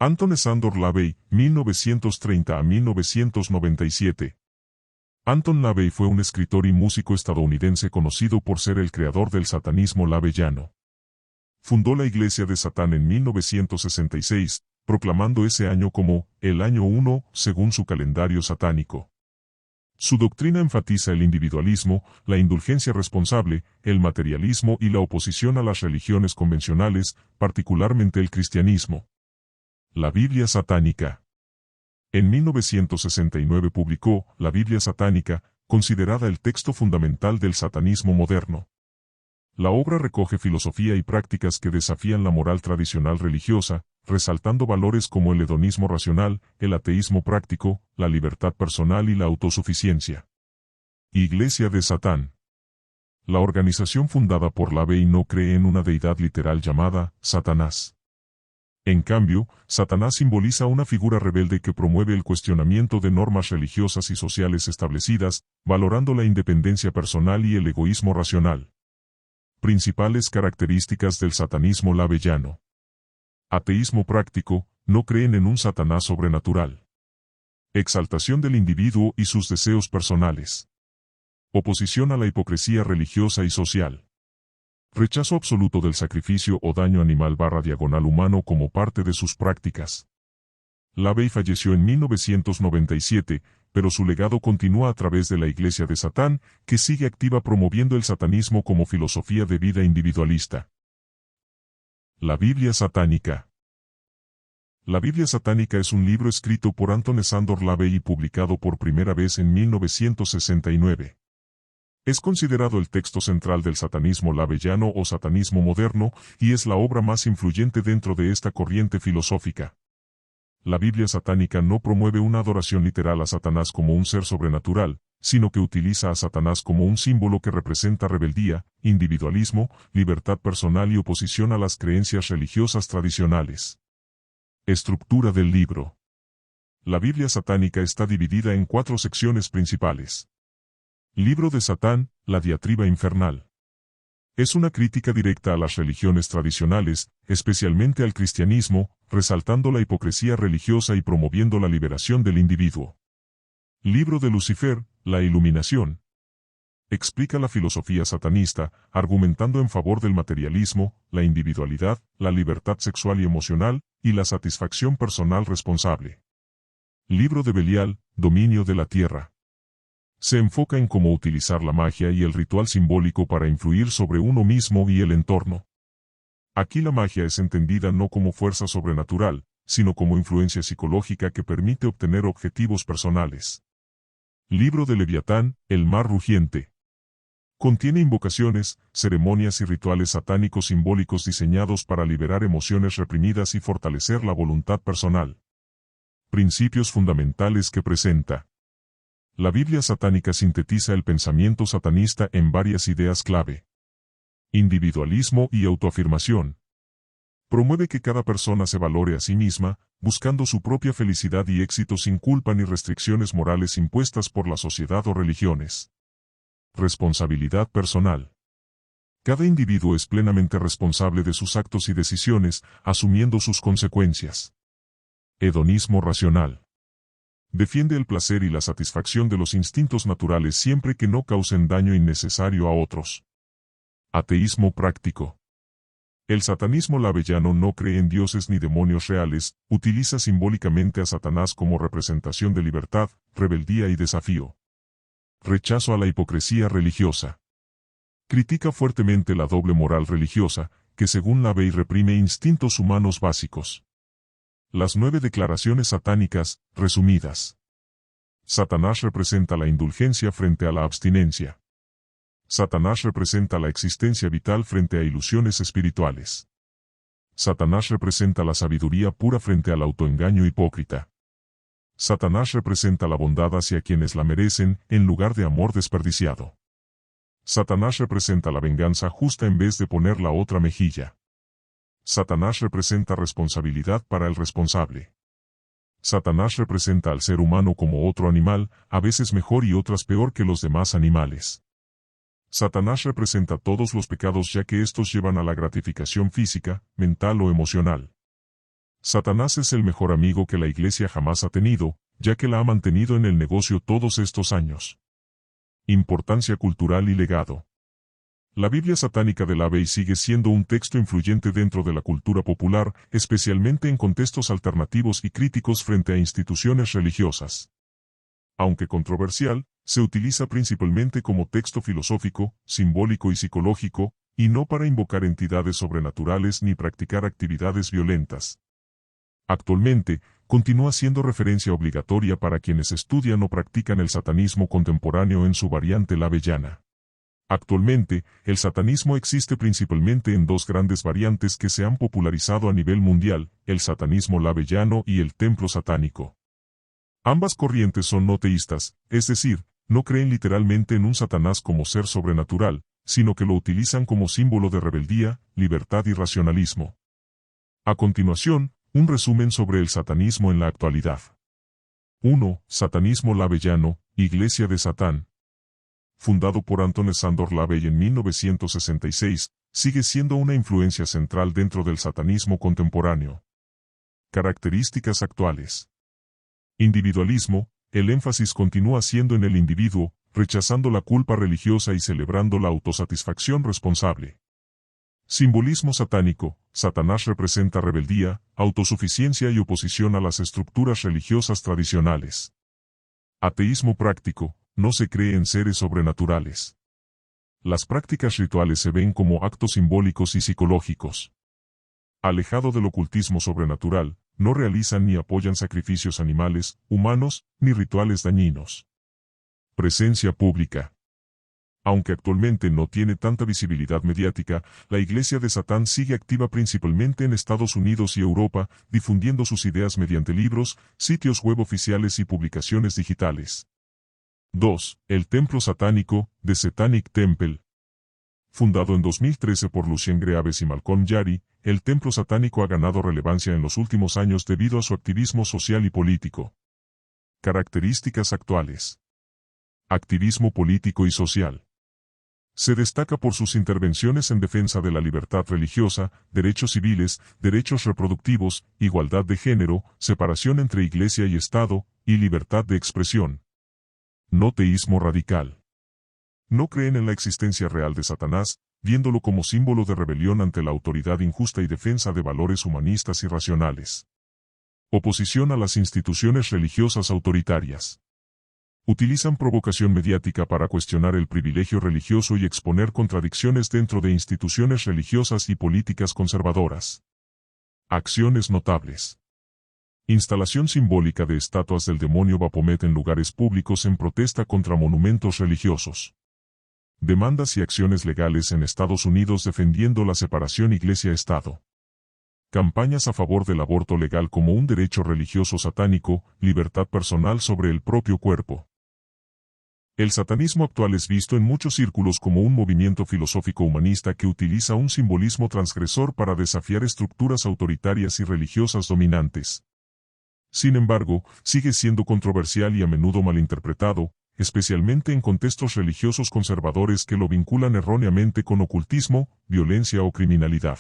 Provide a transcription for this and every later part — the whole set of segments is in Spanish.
Anton Sándor LaVey, 1930 a 1997. Anton LaVey fue un escritor y músico estadounidense conocido por ser el creador del satanismo laveyano. Fundó la Iglesia de Satán en 1966, proclamando ese año como el año 1, según su calendario satánico. Su doctrina enfatiza el individualismo, la indulgencia responsable, el materialismo y la oposición a las religiones convencionales, particularmente el cristianismo. La Biblia satánica. En 1969 publicó La Biblia satánica, considerada el texto fundamental del satanismo moderno. La obra recoge filosofía y prácticas que desafían la moral tradicional religiosa, resaltando valores como el hedonismo racional, el ateísmo práctico, la libertad personal y la autosuficiencia. Iglesia de Satán. La organización fundada por LaVey no cree en una deidad literal llamada Satanás. En cambio, Satanás simboliza una figura rebelde que promueve el cuestionamiento de normas religiosas y sociales establecidas, valorando la independencia personal y el egoísmo racional. Principales características del satanismo laveyano. Ateísmo práctico, no creen en un Satanás sobrenatural. Exaltación del individuo y sus deseos personales. Oposición a la hipocresía religiosa y social. Rechazo absoluto del sacrificio o daño animal/humano como parte de sus prácticas. LaVey falleció en 1997, pero su legado continúa a través de la Iglesia de Satán, que sigue activa promoviendo el satanismo como filosofía de vida individualista. La Biblia satánica. La Biblia satánica es un libro escrito por Anton Sándor LaVey y publicado por primera vez en 1969. Es considerado el texto central del satanismo laveyano o satanismo moderno, y es la obra más influyente dentro de esta corriente filosófica. La Biblia satánica no promueve una adoración literal a Satanás como un ser sobrenatural, sino que utiliza a Satanás como un símbolo que representa rebeldía, individualismo, libertad personal y oposición a las creencias religiosas tradicionales. Estructura del libro. La Biblia satánica está dividida en 4 secciones principales. Libro de Satán, la diatriba infernal. Es una crítica directa a las religiones tradicionales, especialmente al cristianismo, resaltando la hipocresía religiosa y promoviendo la liberación del individuo. Libro de Lucifer, la iluminación. Explica la filosofía satanista, argumentando en favor del materialismo, la individualidad, la libertad sexual y emocional, y la satisfacción personal responsable. Libro de Belial, dominio de la tierra. Se enfoca en cómo utilizar la magia y el ritual simbólico para influir sobre uno mismo y el entorno. Aquí la magia es entendida no como fuerza sobrenatural, sino como influencia psicológica que permite obtener objetivos personales. Libro de Leviatán, el mar rugiente. Contiene invocaciones, ceremonias y rituales satánicos simbólicos diseñados para liberar emociones reprimidas y fortalecer la voluntad personal. Principios fundamentales que presenta. La Biblia satánica sintetiza el pensamiento satanista en varias ideas clave. Individualismo y autoafirmación. Promueve que cada persona se valore a sí misma, buscando su propia felicidad y éxito sin culpa ni restricciones morales impuestas por la sociedad o religiones. Responsabilidad personal. Cada individuo es plenamente responsable de sus actos y decisiones, asumiendo sus consecuencias. Hedonismo racional. Defiende el placer y la satisfacción de los instintos naturales siempre que no causen daño innecesario a otros. Ateísmo práctico. El satanismo laveyano no cree en dioses ni demonios reales, utiliza simbólicamente a Satanás como representación de libertad, rebeldía y desafío. Rechazo a la hipocresía religiosa. Critica fuertemente la doble moral religiosa, que según LaVey reprime instintos humanos básicos. Las 9 declaraciones satánicas, resumidas. Satanás representa la indulgencia frente a la abstinencia. Satanás representa la existencia vital frente a ilusiones espirituales. Satanás representa la sabiduría pura frente al autoengaño hipócrita. Satanás representa la bondad hacia quienes la merecen, en lugar de amor desperdiciado. Satanás representa la venganza justa en vez de poner la otra mejilla. Satanás representa responsabilidad para el responsable. Satanás representa al ser humano como otro animal, a veces mejor y otras peor que los demás animales. Satanás representa todos los pecados ya que estos llevan a la gratificación física, mental o emocional. Satanás es el mejor amigo que la Iglesia jamás ha tenido, ya que la ha mantenido en el negocio todos estos años. Importancia cultural y legado. La Biblia satánica de LaVey sigue siendo un texto influyente dentro de la cultura popular, especialmente en contextos alternativos y críticos frente a instituciones religiosas. Aunque controversial, se utiliza principalmente como texto filosófico, simbólico y psicológico, y no para invocar entidades sobrenaturales ni practicar actividades violentas. Actualmente, continúa siendo referencia obligatoria para quienes estudian o practican el satanismo contemporáneo en su variante laveyana. Actualmente, el satanismo existe principalmente en dos grandes variantes que se han popularizado a nivel mundial, el satanismo laveyano y el templo satánico. Ambas corrientes son no teístas, es decir, no creen literalmente en un Satanás como ser sobrenatural, sino que lo utilizan como símbolo de rebeldía, libertad y racionalismo. A continuación, un resumen sobre el satanismo en la actualidad. 1. Satanismo laveyano, Iglesia de Satán. Fundado por Anton Sándor LaVey en 1966, sigue siendo una influencia central dentro del satanismo contemporáneo. Características actuales. Individualismo, el énfasis continúa siendo en el individuo, rechazando la culpa religiosa y celebrando la autosatisfacción responsable. Simbolismo satánico, Satanás representa rebeldía, autosuficiencia y oposición a las estructuras religiosas tradicionales. Ateísmo práctico, no se cree en seres sobrenaturales. Las prácticas rituales se ven como actos simbólicos y psicológicos. Alejado del ocultismo sobrenatural, no realizan ni apoyan sacrificios animales, humanos, ni rituales dañinos. Presencia pública. Aunque actualmente no tiene tanta visibilidad mediática, la Iglesia de Satán sigue activa principalmente en Estados Unidos y Europa, difundiendo sus ideas mediante libros, sitios web oficiales y publicaciones digitales. 2. El Templo Satánico, The Satanic Temple. Fundado en 2013 por Lucien Greaves y Malcolm Yari, el Templo Satánico ha ganado relevancia en los últimos años debido a su activismo social y político. Características actuales. Activismo político y social. Se destaca por sus intervenciones en defensa de la libertad religiosa, derechos civiles, derechos reproductivos, igualdad de género, separación entre Iglesia y Estado, y libertad de expresión. No teísmo radical. No creen en la existencia real de Satanás, viéndolo como símbolo de rebelión ante la autoridad injusta y defensa de valores humanistas y racionales. Oposición a las instituciones religiosas autoritarias. Utilizan provocación mediática para cuestionar el privilegio religioso y exponer contradicciones dentro de instituciones religiosas y políticas conservadoras. Acciones notables. Instalación simbólica de estatuas del demonio Baphomet en lugares públicos en protesta contra monumentos religiosos. Demandas y acciones legales en Estados Unidos defendiendo la separación Iglesia-Estado. Campañas a favor del aborto legal como un derecho religioso satánico, libertad personal sobre el propio cuerpo. El satanismo actual es visto en muchos círculos como un movimiento filosófico humanista que utiliza un simbolismo transgresor para desafiar estructuras autoritarias y religiosas dominantes. Sin embargo, sigue siendo controversial y a menudo malinterpretado, especialmente en contextos religiosos conservadores que lo vinculan erróneamente con ocultismo, violencia o criminalidad.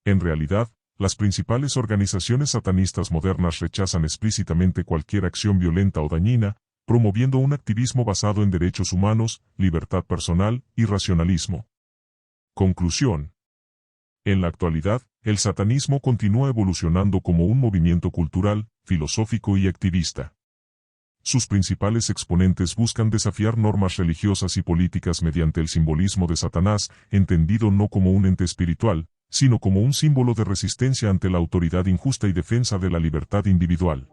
En realidad, las principales organizaciones satanistas modernas rechazan explícitamente cualquier acción violenta o dañina, promoviendo un activismo basado en derechos humanos, libertad personal y racionalismo. Conclusión. En la actualidad, el satanismo continúa evolucionando como un movimiento cultural, filosófico y activista. Sus principales exponentes buscan desafiar normas religiosas y políticas mediante el simbolismo de Satanás, entendido no como un ente espiritual, sino como un símbolo de resistencia ante la autoridad injusta y defensa de la libertad individual.